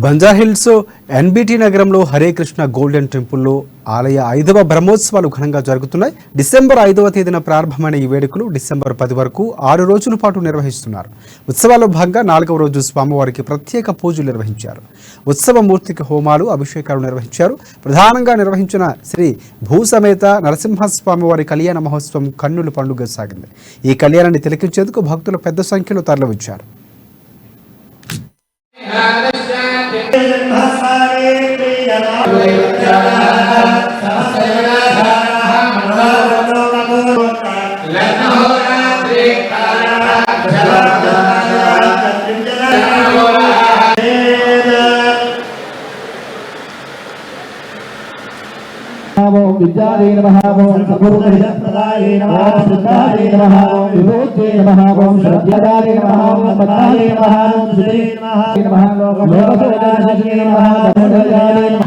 Banjara Hills NBT నగరంలో Hare Krishna golden టెంపుల్లో ఆలయ 5వ బ్రహ్మోత్సవాలు ఘనంగా జరుగుతున్నాయి. డిసెంబర్ 5వ తేదీన ప్రారంభమైన ఈ వేడుకలు డిసెంబర్ 10 వరకు 6 రోజుల పాటు నిర్వహిస్తున్నారు. ఉత్సవాల్లో భాగంగా 4వ రోజు స్వామివారికి ప్రత్యేక పూజలు నిర్వహించారు. ఉత్సవ మూర్తికి హోమాలు, అభిషేకాలు నిర్వహించారు. ప్రధానంగా నిర్వహించిన శ్రీ భూసమేత నరసింహస్వామివారి కళ్యాణ మహోత్సవం కన్నుల పండుగ సాగింది. ఈ కళ్యాణాన్ని తిలకించేందుకు భక్తులు పెద్ద సంఖ్యలో తరలివచ్చారు. विद्यादे नमः ओम सद्गुरुप्रदाये नमः सिद्धादे नमः ओम विभूते नमः ओम श्रद्धादे नमः ओम पताये नमः ओम सुदे नमः लोकसोदाये नमः